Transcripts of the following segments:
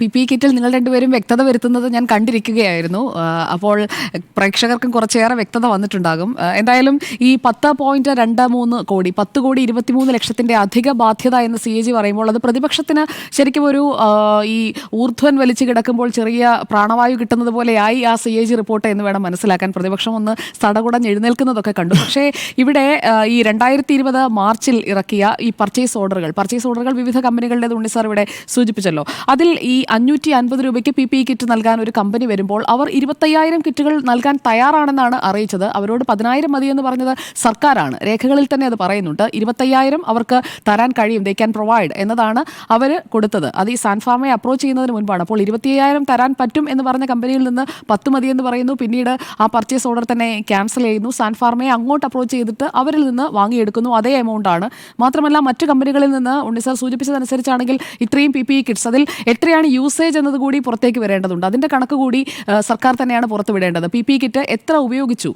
PPE കിറ്റിൽ നിങ്ങൾ രണ്ടുപേരും വ്യക്തത വരുത്തുന്നത് ഞാൻ കണ്ടിരിക്കുകയായിരുന്നു. അപ്പോൾ പ്രേക്ഷകർക്കും കുറച്ചേറെ വ്യക്തത വന്നിട്ടുണ്ടാകും. എന്തായാലും ഈ 10.23 കോടി 10,23,00,000 അധിക ബാധ്യത എന്ന് CAG പറയുമ്പോൾ അത് പ്രതിപക്ഷത്തിന് ശരിക്കും ഒരു ഈ ഊർധ്വൻ വലിച്ചു കിടക്കുമ്പോൾ ചെറിയ പ്രാണവായു കിട്ടുന്നത് പോലെയായി ആ CAG റിപ്പോർട്ട് എന്ന് വേണം മനസ്സിലാക്കാൻ. പ്രതിപക്ഷം ഒന്ന് സടകുടഞ്ഞ് എഴുന്നേൽക്കുന്നതൊക്കെ കണ്ടു. പക്ഷേ ഇവിടെ ഈ 2020 മാർച്ചിൽ ഇറക്കിയ ഈ പർച്ചേസ് ഓർഡറുകൾ വിവിധ കമ്പനികളുടെ ഉണ്ണി സാർ ഇവിടെ സൂചിപ്പിച്ചല്ലോ. അതിൽ ഈ 550 രൂപയ്ക്ക് PPE കിറ്റ് നൽകാൻ ഒരു കമ്പനി വരുമ്പോൾ അവർ 25,000 കിറ്റുകൾ നൽകാൻ തയ്യാറാണെന്നാണ് അറിയിച്ചത്. അവരോട് 10,000 മതിയെന്ന് പറഞ്ഞത് സർക്കാരാണ്. രേഖകളിൽ തന്നെ അത് പറയുന്നുണ്ട്. 25,000 അവർക്ക് തരാൻ കഴിയും, ദേ ക്യാൻ പ്രൊവൈഡ് എന്നതാണ് അവർ കൊടുത്തത്. അത് ഈ സാൻഫാർമയെ അപ്രോച്ച് ചെയ്യുന്നതിന് മുൻപാണ്. അപ്പോൾ 25,000 തരാൻ പറ്റും എന്ന് പറഞ്ഞ കമ്പനിയിൽ നിന്ന് 10 മതിയെന്ന് പറയുന്നു. പിന്നീട് ആ പർച്ചേസ് ഓർഡർ തന്നെ ക്യാൻസൽ ചെയ്യുന്നു. സാൻഫാർമയെ അങ്ങോട്ട് അപ്രോച്ച് ചെയ്തിട്ട് അവരിൽ നിന്ന് വാങ്ങിയെടുക്കുന്നു. അതേ എമൗണ്ട് ആണ്. മാത്രമല്ല മറ്റു കമ്പനികളിൽ നിന്ന് ഉണ്ണി സാർ സൂചിപ്പിച്ചതനുസരിച്ചാണെങ്കിൽ ഇത്രയും PPE കിറ്റ്സ് അതിൽ എത്രയാണ് യൂസേജ് എന്നത് കൂടി പുറത്തേക്ക് വരേണ്ടതുണ്ട്. അതിൻ്റെ കണക്ക് കൂടി സർക്കാർ തന്നെയാണ് പുറത്തു വിടേണ്ടത്. PPE കിറ്റ് എത്ര ഉപയോഗിച്ചു,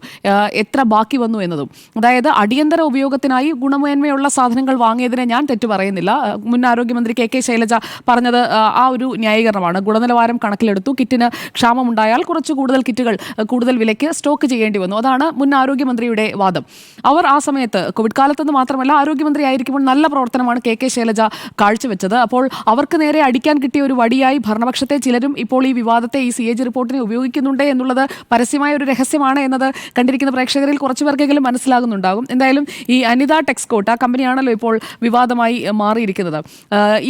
എത്ര ബാക്കി വന്നു എന്നതും. അതായത് അടിയന്തര ഉപയോഗത്തിനായി ഗുണമേന്മയുള്ള സാധനങ്ങൾ വാങ്ങിയതിനെ ഞാൻ തെറ്റു പറയുന്നില്ല. മുൻ ആരോഗ്യമന്ത്രി KK ശൈലജ പറഞ്ഞത് ആ ഒരു ന്യായീകരണമാണ്. ഗുണനിലവാരം കണക്കിലെടുത്തു. കിറ്റിന് ക്ഷാമമുണ്ടായാൽ കുറച്ച് കൂടുതൽ കിറ്റുകൾ കൂടുതൽ വിലയ്ക്ക് സ്റ്റോക്ക് ചെയ്യേണ്ടി വന്നു. അതാണ് മുൻ ആരോഗ്യമന്ത്രിയുടെ വാദം. അവർ ആ സമയത്ത് കോവിഡ് കാലത്തെന്ന് മാത്രമല്ല ആരോഗ്യമന്ത്രി ആയിരിക്കുമ്പോൾ നല്ല പ്രവർത്തനമാണ് KK ശൈലജ കാഴ്ചവെച്ചത്. അപ്പോൾ അവർക്ക് നേരെ അടിക്കാൻ കിട്ടിയ ഒരു വടിയായി ഭരണപക്ഷത്തെ ചിലരും ഇപ്പോൾ ഈ വിവാദത്തെ ഈ CAG റിപ്പോർട്ടിനെ ഉപയോഗിക്കുന്നുണ്ട് എന്നുള്ളത് പരസ്യമായ ഒരു രഹസ്യമാണ് എന്നത് കണ്ടിരിക്കുന്ന പ്രേക്ഷകരിൽ കുറച്ചു പേർക്കെങ്കിലും മനസ്സിലാകുന്നുണ്ടാകും. എന്തായാലും ഈ അനിത ടെക്സ്കോട്ട് ആ കമ്പനിയാണല്ലോ ഇപ്പോൾ വിവാദമായി മാറിയിരിക്കുന്നത്.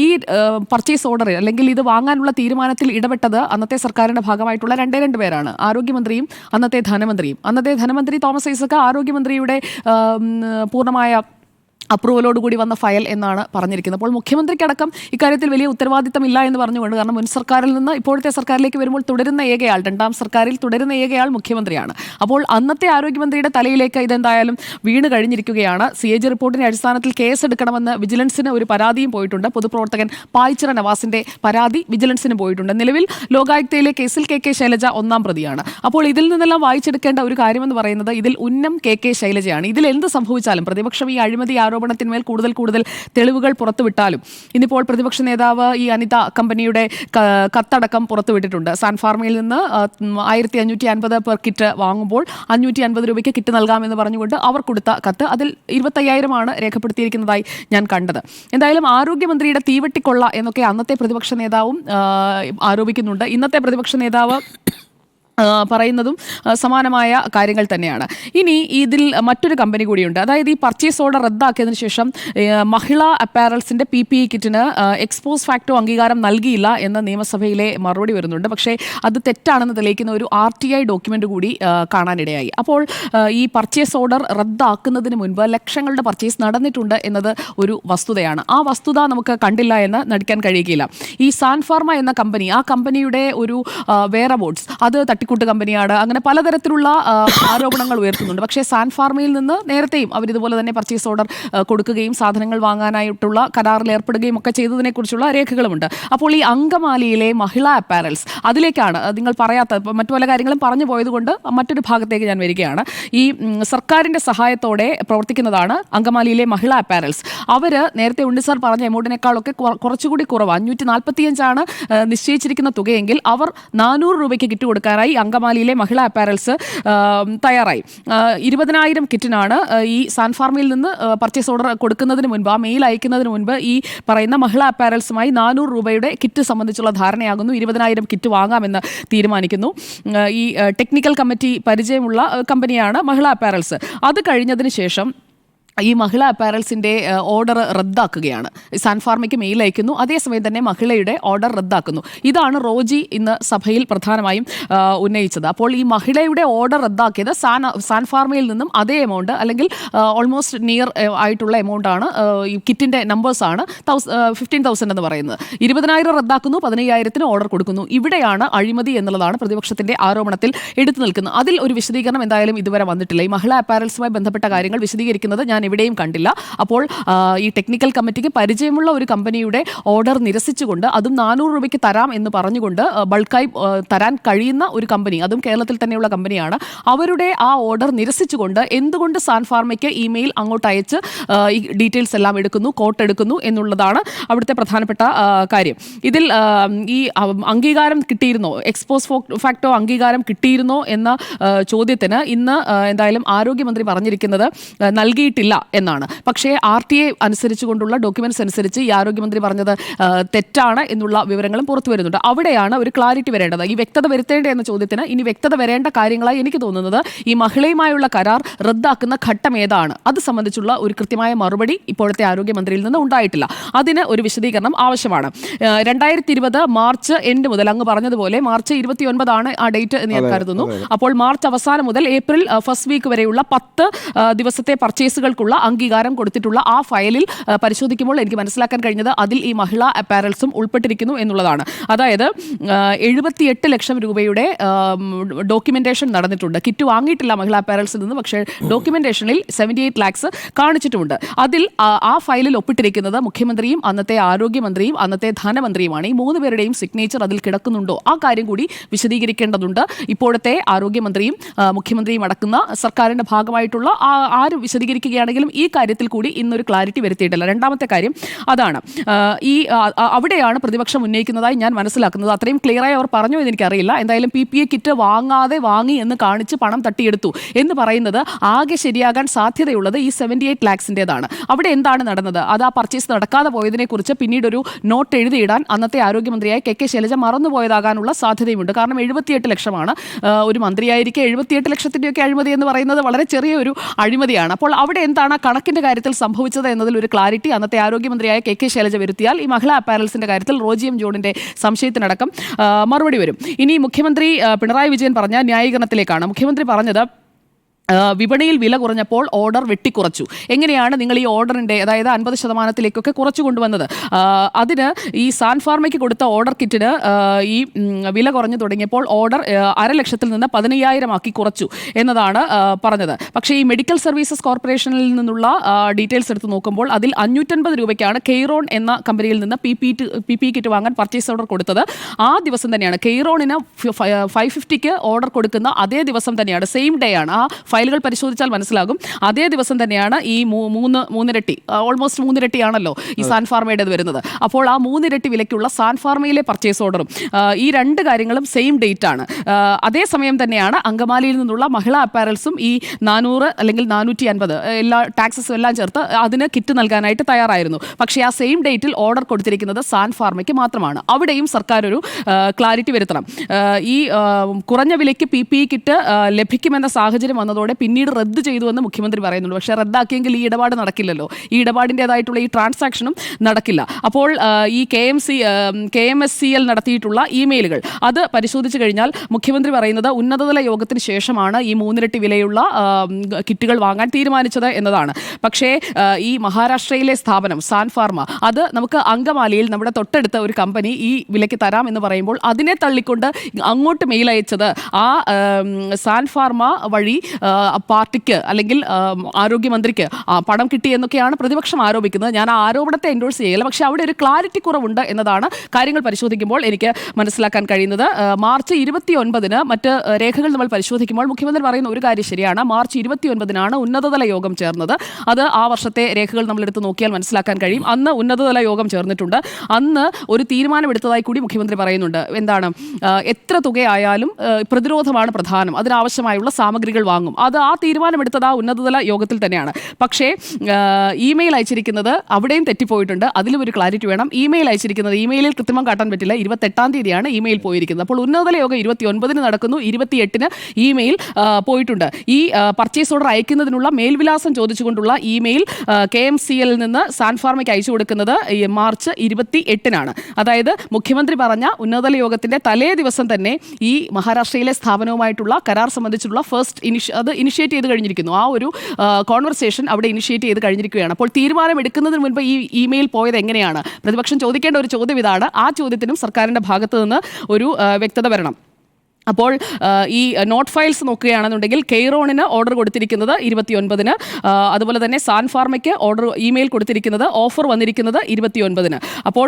ഈ പർച്ചേസ് ഓർഡറിൽ അല്ലെങ്കിൽ ഇത് വാങ്ങാനുള്ള തീരുമാനത്തിൽ ഇടപെട്ടത് അന്നത്തെ സർക്കാരിൻ്റെ ഭാഗമായിട്ടുള്ള രണ്ട് പേരാണ്. ആരോഗ്യമന്ത്രിയും അന്നത്തെ ധനമന്ത്രി തോമസ് ഐസക് ആരോഗ്യമന്ത്രിയുടെ പൂർണ്ണമായ അപ്രൂവലോടുകൂടി വന്ന ഫയൽ എന്നാണ് പറഞ്ഞിരിക്കുന്നത്. അപ്പോൾ മുഖ്യമന്ത്രിക്കടക്കം ഇക്കാര്യത്തിൽ വലിയ ഉത്തരവാദിത്തമില്ല എന്ന് പറഞ്ഞുകൊണ്ട്, കാരണം മുൻ സർക്കാരിൽ നിന്ന് ഇപ്പോഴത്തെ സർക്കാരിലേക്ക് വരുമ്പോൾ രണ്ടാം സർക്കാരിൽ തുടരുന്ന ഏകയാൾ മുഖ്യമന്ത്രിയാണ്. അപ്പോൾ അന്നത്തെ ആരോഗ്യമന്ത്രിയുടെ തലയിലേക്ക് ഇതെന്തായാലും വീണ് കഴിഞ്ഞിരിക്കുകയാണ്. CAG റിപ്പോർട്ടിന്റെ അടിസ്ഥാനത്തിൽ കേസെടുക്കണമെന്ന് വിജിലൻസിന് ഒരു പരാതിയും പോയിട്ടുണ്ട്. പൊതുപ്രവർത്തകൻ പായിച്ചിറ നവാസിന്റെ പരാതി വിജിലൻസിന് പോയിട്ടുണ്ട്. നിലവിൽ ലോകായുക്തയിലെ കേസിൽ KK ശൈലജ 1ാം പ്രതിയാണ്. അപ്പോൾ ഇതിൽ നിന്നെല്ലാം വായിച്ചെടുക്കേണ്ട ഒരു കാര്യമെന്ന് പറയുന്നത് ഇതിൽ ഉന്നം KK ശൈലജയാണ്. ഇതിൽ എന്ത് സംഭവിച്ചാലും പ്രതിപക്ഷം ഈ അഴിമതി ആരോപണത്തിന്മേൽ കൂടുതൽ തെളിവുകൾ പുറത്തുവിട്ടാലും ഇന്നിപ്പോൾ പ്രതിപക്ഷ നേതാവ് ഈ അനിത കമ്പനിയുടെ കത്തടക്കം പുറത്തുവിട്ടിട്ടുണ്ട്. സാൻഫാർമയിൽ നിന്ന് 1,550 പെർ കിറ്റ് വാങ്ങുമ്പോൾ 550 രൂപയ്ക്ക് കിറ്റ് നൽകാമെന്ന് പറഞ്ഞുകൊണ്ട് അവർ കൊടുത്ത കത്ത് അതിൽ 25,000 രേഖപ്പെടുത്തിയിരിക്കുന്നതായി ഞാൻ കണ്ടത്. എന്തായാലും ആരോഗ്യമന്ത്രിയുടെ തീവെട്ടിക്കൊള്ള എന്നൊക്കെ അന്നത്തെ പ്രതിപക്ഷ നേതാവും ആരോപിക്കുന്നുണ്ട്. ഇന്നത്തെ പ്രതിപക്ഷ നേതാവ് പറയുന്നതും സമാനമായ കാര്യങ്ങൾ തന്നെയാണ്. ഇനി ഇതിൽ മറ്റൊരു കമ്പനി കൂടിയുണ്ട്. അതായത് ഈ പർച്ചേസ് ഓർഡർ റദ്ദാക്കിയതിനു ശേഷം മഹിളാ അപ്പാരൽസിൻ്റെ PPE കിറ്റിന് എക്സ്പോസ് ഫാക്ടോ അംഗീകാരം നൽകിയില്ല എന്ന നിയമസഭയിലെ മറുപടി വരുന്നുണ്ട്. പക്ഷേ അത് തെറ്റാണെന്ന് തെളിയിക്കുന്ന ഒരു RTI ഡോക്യുമെൻ്റ് കൂടി കാണാനിടയായി. അപ്പോൾ ഈ പർച്ചേസ് ഓർഡർ റദ്ദാക്കുന്നതിന് മുൻപ് ലക്ഷങ്ങളുടെ പർച്ചേസ് നടന്നിട്ടുണ്ട് എന്നത് ഒരു വസ്തുതയാണ്. ആ വസ്തുത നമുക്ക് കണ്ടില്ല എന്ന് നടിക്കാൻ കഴിയുകയില്ല. ഈ സാൻഫാർമ എന്ന കമ്പനി, ആ കമ്പനിയുടെ ഒരു വെയറബോട്ട്സ് അത് തട്ടിക്കൂട്ട് കമ്പനിയാണ്. അങ്ങനെ പലതരത്തിലുള്ള ആരോപണങ്ങൾ ഉയർത്തുന്നുണ്ട്. പക്ഷേ സാൻഫാർമയിൽ നിന്ന് നേരത്തെയും അവരിതുപോലെ തന്നെ പർച്ചേസ് ഓർഡർ കൊടുക്കുകയും സാധനങ്ങൾ വാങ്ങാനായിട്ടുള്ള കരാറിൽ ഏർപ്പെടുകയും ഒക്കെ ചെയ്തതിനെക്കുറിച്ചുള്ള രേഖകളുമുണ്ട്. അപ്പോൾ ഈ അങ്കമാലിയിലെ മഹിളാ അപ്പാരൽസ് അതിലേക്കാണ് നിങ്ങൾ പറയാത്ത മറ്റു പല കാര്യങ്ങളും പറഞ്ഞു പോയതുകൊണ്ട് മറ്റൊരു ഭാഗത്തേക്ക് ഞാൻ വരികയാണ്. ഈ സർക്കാരിൻ്റെ സഹായത്തോടെ പ്രവർത്തിക്കുന്നതാണ് അങ്കമാലിയിലെ മഹിളാ അപ്പാരൽസ്. അവർ നേരത്തെ ഉണ്ണി സാർ പറഞ്ഞ എമൗണ്ടിനേക്കാളൊക്കെ കുറച്ചുകൂടി കുറവ് 545 നിശ്ചയിച്ചിരിക്കുന്ന തുകയെങ്കിൽ അവർ 400 രൂപയ്ക്ക് കിറ്റ് കൊടുക്കാനായി അങ്കമാലിയിലെ മഹിളാ അപ്പാരൽസ് തയ്യാറായി. 20,000 കിറ്റിനാണ് ഈ സാൻഫാർമയിൽ നിന്ന് പർച്ചേസ് ഓർഡർ കൊടുക്കുന്നതിന് മുൻപ്, ആ മെയിൽ അയക്കുന്നതിന് മുൻപ് ഈ പറയുന്ന മഹിളാ അപ്പാരൽസുമായി 400 രൂപയുടെ കിറ്റ് സംബന്ധിച്ചുള്ള ധാരണയാകുന്നു. 20,000 കിറ്റ് വാങ്ങാമെന്ന് തീരുമാനിക്കുന്നു. ഈ ടെക്നിക്കൽ കമ്മിറ്റി പരിചയമുള്ള കമ്പനിയാണ് മഹിളാ അപ്പാരൽസ്. അത് കഴിഞ്ഞതിന് ശേഷം ഈ മഹിളാ അപ്പാരൽസിൻ്റെ ഓർഡർ റദ്ദാക്കുകയാണ്. സാൻഫാർമയ്ക്ക് മെയിൽ അയക്കുന്നു. അതേസമയം തന്നെ മഹിളയുടെ ഓർഡർ റദ്ദാക്കുന്നു. ഇതാണ് റോജി ഇന്ന് സഭയിൽ പ്രധാനമായും ഉന്നയിച്ചത്. അപ്പോൾ ഈ മഹിളയുടെ ഓർഡർ റദ്ദാക്കിയത് സാൻഫാർമയിൽ നിന്നും അതേ എമൗണ്ട് അല്ലെങ്കിൽ ഓൾമോസ്റ്റ് നിയർ ആയിട്ടുള്ള എമൗണ്ടാണ്. ഈ കിറ്റിൻ്റെ നമ്പേഴ്സാണ് 15,000 എന്ന് പറയുന്നത്. 20,000 റദ്ദാക്കുന്നു, 15,000 ഓർഡർ കൊടുക്കുന്നു. ഇവിടെയാണ് അഴിമതി എന്നുള്ളതാണ് പ്രതിപക്ഷത്തിൻ്റെ ആരോപണത്തിൽ എടുത്തു നിൽക്കുന്നത്. അതിൽ ഒരു വിശദീകരണം എന്തായാലും ഇതുവരെ വന്നിട്ടില്ല. ഈ മഹിളാ അപ്പാരൽസുമായി ബന്ധപ്പെട്ട കാര്യങ്ങൾ വിശദീകരിക്കുന്നത് ഞാൻ എവിടെയും കണ്ടില്ല. അപ്പോൾ ഈ ടെക്നിക്കൽ കമ്മിറ്റിക്ക് പരിചയമുള്ള ഒരു കമ്പനിയുടെ ഓർഡർ നിരസിച്ചുകൊണ്ട്, അതും 400 രൂപയ്ക്ക് തരാം എന്ന് പറഞ്ഞുകൊണ്ട് ബൾക്കായി തരാൻ കഴിയുന്ന ഒരു കമ്പനി, അതും കേരളത്തിൽ തന്നെയുള്ള കമ്പനിയാണ്, അവരുടെ ആ ഓർഡർ നിരസിച്ചുകൊണ്ട് എന്തുകൊണ്ട് സാൻ ഫാർമയ്ക്ക് ഇമെയിൽ അങ്ങോട്ട് അയച്ച് ഈ ഡീറ്റെയിൽസ് എല്ലാം എടുക്കുന്നു, കോട്ട് എടുക്കുന്നു എന്നുള്ളതാണ് അവിടുത്തെ പ്രധാനപ്പെട്ട കാര്യം. ഇതിൽ ഈ അംഗീകാരം കിട്ടിയിരുന്നോ, എക്സ്പോസ് ഫാക്ടോ അംഗീകാരം കിട്ടിയിരുന്നോ എന്ന ചോദ്യത്തിന് ഇന്ന് എന്തായാലും ആരോഗ്യമന്ത്രി പറഞ്ഞിരിക്കുന്നത് നൽകിയിട്ടില്ല എന്നാണ്. പക്ഷേ RTA അനുസരിച്ചുകൊണ്ടുള്ള ഡോക്യുമെന്റ്സ് അനുസരിച്ച് ഈ ആരോഗ്യമന്ത്രി പറഞ്ഞത് തെറ്റാണ് എന്നുള്ള വിവരങ്ങളും പുറത്തു വരുന്നുണ്ട്. അവിടെയാണ് ഒരു ക്ലാരിറ്റി വരേണ്ടത്. ഈ വ്യക്തത വരുത്തേണ്ട എന്ന ചോദ്യത്തിന് ഇനി വ്യക്തത വരേണ്ട കാര്യങ്ങളായി എനിക്ക് തോന്നുന്നത് ഈ മഹിളയുമായുള്ള കരാർ റദ്ദാക്കുന്ന ഘട്ടം ഏതാണ്, അത് സംബന്ധിച്ചുള്ള ഒരു കൃത്യമായ മറുപടി ഇപ്പോഴത്തെ ആരോഗ്യമന്ത്രിയിൽ നിന്ന് ഉണ്ടായിട്ടില്ല. അതിന് ഒരു വിശദീകരണം ആവശ്യമാണ്. 2020 മാർച്ച് എൻഡ് മുതൽ, അങ്ങ് പറഞ്ഞതുപോലെ മാർച്ച് 29 ആ ഡേറ്റ് എന്ന് ഞാൻ കരുതുന്നു. അപ്പോൾ മാർച്ച് അവസാനം മുതൽ ഏപ്രിൽ ഫസ്റ്റ് വീക്ക് വരെയുള്ള 10 ദിവസത്തെ പർച്ചേസുകൾക്കുള്ള അംഗീകാരം കൊടുത്തിട്ടുള്ള ആ ഫയലിൽ പരിശോധിക്കുമ്പോൾ എനിക്ക് മനസ്സിലാക്കാൻ കഴിഞ്ഞത് അതിൽ ഈ മഹിളാ അപ്പാരൽസും ഉൾപ്പെട്ടിരിക്കുന്നു എന്നുള്ളതാണ്. അതായത് 78 ലക്ഷം രൂപയുടെ ഡോക്യുമെന്റേഷൻ നടന്നിട്ടുണ്ട്. കിറ്റ് വാങ്ങിയിട്ടില്ല മഹിളാ അപ്പാരൽസിൽ നിന്ന്, പക്ഷേ ഡോക്യുമെന്റേഷനിൽ 78 ലാക്സ് കാണിച്ചിട്ടുമുണ്ട്. അതിൽ ആ ഫയലിൽ ഒപ്പിട്ടിരിക്കുന്നത് മുഖ്യമന്ത്രിയും അന്നത്തെ ആരോഗ്യമന്ത്രിയും അന്നത്തെ ധനമന്ത്രിയുമാണ്. ഈ 3 പേരുടെയും സിഗ്നേച്ചർ അതിൽ കിടക്കുന്നുണ്ടോ, ആ കാര്യം കൂടി വിശദീകരിക്കേണ്ടതുണ്ട്. ഇപ്പോഴത്തെ ആരോഗ്യമന്ത്രിയും മുഖ്യമന്ത്രിയും അടക്കുന്ന സർക്കാരിന്റെ ഭാഗമായിട്ടുള്ള ആര് വിശദീകരിക്കുകയാണെങ്കിലും ഈ കാര്യത്തിൽ കൂടി ഇന്നൊരു ക്ലാരിറ്റി വരുത്തിയിട്ടില്ല. രണ്ടാമത്തെ കാര്യം അതാണ്. ഈ അവിടെയാണ് പ്രതിപക്ഷം ഉന്നയിക്കുന്നതായി ഞാൻ മനസ്സിലാക്കുന്നത്. അത്രയും ക്ലിയറായി അവർ പറഞ്ഞു എന്ന് എനിക്കറിയില്ല. എന്തായാലും PPE കിറ്റ് വാങ്ങാതെ വാങ്ങി എന്ന് കാണിച്ച് പണം തട്ടിയെടുത്തു എന്ന് പറയുന്നത് ആകെ ശരിയാകാൻ സാധ്യതയുള്ളത് ഈ 78 ലാക്സിൻ്റെതാണ്. അവിടെ എന്താണ് നടന്നത്, അത് ആ പർച്ചേസ് നടക്കാതെ പോയതിനെക്കുറിച്ച് പിന്നീടൊരു നോട്ട് എഴുതിയിടാൻ അന്നത്തെ ആരോഗ്യമന്ത്രിയായ KK ശൈലജ മറന്നുപോയതാകാനുള്ള സാധ്യതയുമുണ്ട്. കാരണം 78 ലക്ഷമാണ്. ഒരു മന്ത്രിയായിരിക്കെ 78 ലക്ഷത്തിൻ്റെയൊക്കെ അഴിമതി എന്ന് പറയുന്നത് വളരെ ചെറിയൊരു അഴിമതിയാണ്. അപ്പോൾ അവിടെ എന്താണ് കണക്കിൻ്റെ കാര്യത്തിൽ സംഭവിച്ചത് എന്നതിൽ ഒരു ക്ലാരിറ്റി അന്നത്തെ ആരോഗ്യമന്ത്രിയായ KK ശൈലജ വരുത്തിയാൽ ഈ മഹിളാ അപ്പാരൽസിൻ്റെ കാര്യത്തിൽ റോജി എം ജോണിൻ്റെ സംശയത്തിനടക്കം മറുപടി വരും. ഇനി മുഖ്യമന്ത്രി പിണറായി വിജയൻ പറഞ്ഞ ന്യായീകരണത്തിലേക്കാണ്. മുഖ്യമന്ത്രി പറഞ്ഞത് വിപണിയിൽ വില കുറഞ്ഞപ്പോൾ ഓർഡർ വെട്ടിക്കുറച്ചു. എങ്ങനെയാണ് നിങ്ങൾ ഈ ഓർഡറിൻ്റെ, അതായത് 50% കുറച്ചു കൊണ്ടുവന്നത്? അതിന് ഈ സാൻ ഫാർമയ്ക്ക് കൊടുത്ത ഓർഡർ കിറ്റിന് ഈ വില കുറഞ്ഞു തുടങ്ങിയപ്പോൾ ഓർഡർ 500,000 നിന്ന് 15,000 ആക്കി കുറച്ചു എന്നതാണ് പറഞ്ഞത്. പക്ഷേ ഈ മെഡിക്കൽ സർവീസസ് കോർപ്പറേഷനിൽ നിന്നുള്ള ഡീറ്റെയിൽസ് എടുത്ത് നോക്കുമ്പോൾ അതിൽ 550 രൂപയ്ക്കാണ് കെയ്റോൺ എന്ന കമ്പനിയിൽ നിന്ന് PPE കിറ്റ് വാങ്ങാൻ പർച്ചേസ് ഓർഡർ കൊടുത്തത്. ആ ദിവസം തന്നെയാണ് കെയ്റോണിന് 550ക്ക് ഓർഡർ കൊടുക്കുന്ന അതേ ദിവസം തന്നെയാണ്, സെയിം ഡേ ആണ്. ആ ഫയലുകൾ പരിശോധിച്ചാൽ മനസ്സിലാകും. അതേ ദിവസം തന്നെയാണ് ഈ മൂന്നിരട്ടി, ഓൾമോസ്റ്റ് 3 ഇരട്ടിയാണല്ലോ ഈ സാൻ ഫാർമയുടേത് വരുന്നത്. അപ്പോൾ ആ 3 ഇരട്ടി വിലയ്ക്കുള്ള സാൻ ഫാർമയിലെ പർച്ചേസ് ഓർഡറും ഈ 2 കാര്യങ്ങളും സെയിം ഡേറ്റ് ആണ്. അതേസമയം തന്നെയാണ് അങ്കമാലിയിൽ നിന്നുള്ള മഹിളാ അപ്പാരൽസും ഈ 400 അല്ലെങ്കിൽ 450 എല്ലാ ടാക്സസും എല്ലാം ചേർത്ത് അതിന് കിറ്റ് നൽകാനായിട്ട് തയ്യാറായിരുന്നു. പക്ഷേ ആ സെയിം ഡേറ്റിൽ ഓർഡർ കൊടുത്തിരിക്കുന്നത് സാൻ ഫാർമയ്ക്ക് മാത്രമാണ്. അവിടെയും സർക്കാർ ഒരു ക്ലാരിറ്റി വരുത്തണം. ഈ കുറഞ്ഞ വിലയ്ക്ക് PPE കിറ്റ് ലഭിക്കുമെന്ന സാഹചര്യം വന്നതോടെ പിന്നീട് റദ്ദ് ചെയ്തുവെന്ന് മുഖ്യമന്ത്രി പറയുന്നുണ്ട്. പക്ഷേ റദ്ദാക്കിയെങ്കിൽ ഈ ഇടപാട് നടക്കില്ലല്ലോ, ഈ ഇടപാടിൻ്റെതായിട്ടുള്ള ഈ ട്രാൻസാക്ഷനും നടക്കില്ല. അപ്പോൾ ഈ KMSCL നടത്തിയിട്ടുള്ള ഇമെയിലുകൾ അത് പരിശോധിച്ച് കഴിഞ്ഞാൽ മുഖ്യമന്ത്രി പറയുന്നത് ഉന്നതതല യോഗത്തിന് ശേഷമാണ് ഈ 3 ഇരട്ടി വിലയുള്ള കിറ്റുകൾ വാങ്ങാൻ തീരുമാനിച്ചത് എന്നതാണ്. പക്ഷേ ഈ മഹാരാഷ്ട്രയിലെ സ്ഥാപനം സാൻ ഫാർമ, അത് നമുക്ക് അങ്കമാലിയിൽ നമ്മുടെ തൊട്ടടുത്ത ഒരു കമ്പനി ഈ വിലയ്ക്ക് തരാം എന്ന് പറയുമ്പോൾ അതിനെ തള്ളിക്കൊണ്ട് അങ്ങോട്ട് മെയിൽ അയച്ചത് ആ സാൻ ഫാർമ വഴി പാർട്ടിക്ക് അല്ലെങ്കിൽ ആരോഗ്യമന്ത്രിക്ക് പണം കിട്ടി എന്നൊക്കെയാണ് പ്രതിപക്ഷം ആരോപിക്കുന്നത്. ഞാൻ ആ ആരോപണത്തെ എൻഡോഴ്സ് ചെയ്യില്ല. പക്ഷേ അവിടെ ഒരു ക്ലാരിറ്റി കുറവുണ്ട് എന്നതാണ് കാര്യങ്ങൾ പരിശോധിക്കുമ്പോൾ എനിക്ക് മനസ്സിലാക്കാൻ കഴിയുന്നത്. മാർച്ച് 29 മറ്റ് രേഖകൾ നമ്മൾ പരിശോധിക്കുമ്പോൾ മുഖ്യമന്ത്രി പറയുന്ന ഒരു കാര്യം ശരിയാണ്. മാർച്ച് 29 ഉന്നതതല യോഗം ചേർന്നത്. അത് ആ വർഷത്തെ രേഖകൾ നമ്മളെടുത്ത് നോക്കിയാൽ മനസ്സിലാക്കാൻ കഴിയും. അന്ന് ഉന്നതതല യോഗം ചേർന്നിട്ടുണ്ട്. അന്ന് ഒരു തീരുമാനമെടുത്തതായി കൂടി മുഖ്യമന്ത്രി പറയുന്നുണ്ട്. എന്താണ്, എത്ര തുകയായാലും പ്രതിരോധമാണ് പ്രധാനം, അതിനാവശ്യമായുള്ള സാമഗ്രികൾ വാങ്ങും. അത് ആ തീരുമാനമെടുത്തത് ആ ഉന്നതതല യോഗത്തിൽ തന്നെയാണ്. പക്ഷേ ഇമെയിൽ അയച്ചിരിക്കുന്നത് അവിടെയും തെറ്റിപ്പോയിട്ടുണ്ട്. അതിലും ഒരു ക്ലാരിറ്റി വേണം. ഇമെയിൽ അയച്ചിരിക്കുന്നത്, ഇമെയിലിൽ കൃത്രിമം കാട്ടാൻ പറ്റില്ല, 28-ാം തീയതിയാണ് ഇമെയിൽ പോയിരിക്കുന്നത്. അപ്പോൾ ഉന്നതതല യോഗം 29 നടക്കുന്നു, 28 ഇമെയിൽ പോയിട്ടുണ്ട്. ഈ പർച്ചേസ് ഓർഡർ അയക്കുന്നതിനുള്ള മേൽവിലാസം ചോദിച്ചുകൊണ്ടുള്ള ഇമെയിൽ KMCL നിന്ന് സാൻ ഫാർമയ്ക്ക് അയച്ചു കൊടുക്കുന്നത് മാർച്ച് 28 അതായത് മുഖ്യമന്ത്രി പറഞ്ഞ ഉന്നതതല യോഗത്തിന്റെ തലേ ദിവസം തന്നെ ഈ മഹാരാഷ്ട്രയിലെ സ്ഥാപനവുമായിട്ടുള്ള കരാർ സംബന്ധിച്ചുള്ള അത് ഇനിഷ്യേറ്റ് ചെയ്ത് കഴിഞ്ഞിരിക്കുന്നു. ആ ഒരു കോൺവെർസേഷൻ അവിടെ ഇനിഷ്യേറ്റ് ചെയ്ത് കഴിഞ്ഞിരിക്കുകയാണ്. അപ്പോൾ തീരുമാനം എടുക്കുന്നതിന് മുൻപ് ഈ ഇമെയിൽ പോയത് എങ്ങനെയാണ്? പ്രതിപക്ഷം ചോദിക്കേണ്ട ഒരു ചോദ്യം ഇതാണ്. ആ ചോദ്യത്തിനും സർക്കാരിൻ്റെ ഭാഗത്ത് നിന്ന് ഒരു വ്യക്തത വരണം. അപ്പോൾ ഈ നോട്ട് ഫയൽസ് നോക്കുകയാണെന്നുണ്ടെങ്കിൽ കെയ്റോണിന് ഓർഡർ കൊടുത്തിരിക്കുന്നത് 29-ന്, അതുപോലെ തന്നെ സാൻ ഫാർമയ്ക്ക് ഇമെയിൽ കൊടുത്തിരിക്കുന്നത് ഓഫർ വന്നിരിക്കുന്നത് 29-ന്. അപ്പോൾ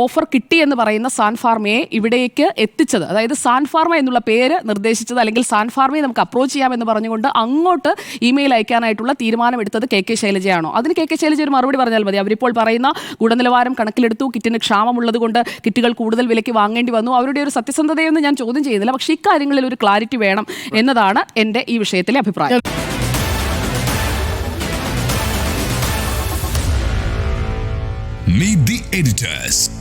ഓഫർ കിട്ടി എന്ന് പറയുന്ന സാൻ ഫാർമയെ ഇവിടേക്ക് എത്തിച്ചത്, അതായത് സാൻ ഫാർമ എന്നുള്ള പേര് നിർദ്ദേശിച്ചത് അല്ലെങ്കിൽ സാൻ ഫാർമയെ നമുക്ക് അപ്രോച്ച് ചെയ്യാമെന്ന് പറഞ്ഞുകൊണ്ട് അങ്ങോട്ട് ഇമെയിൽ അയക്കാനായിട്ടുള്ള തീരുമാനമെടുത്തത് കെ ശൈലജയാണോ? അതിന് കെ ശൈലജ ഒരു മറുപടി പറഞ്ഞാൽ മതി. അവരിപ്പോൾ പറയുന്ന ഗുണനിലവാരം കണക്കിലെടുത്തു, കിറ്റിന് ക്ഷാമമുള്ളത് കൊണ്ട് കിറ്റുകൾ കൂടുതൽ വിലയ്ക്ക് വാങ്ങേണ്ടി വന്നു. അവരുടെ ഒരു സത്യസന്ധതയൊന്നും ഞാൻ ചോദ്യം ചെയ്യുന്നില്ല. പക്ഷേ ഇക്കാര്യങ്ങളിൽ ഒരു ക്ലാരിറ്റി വേണം എന്നതാണ് എൻ്റെ ഈ വിഷയത്തിലെ അഭിപ്രായം. Meet the editors.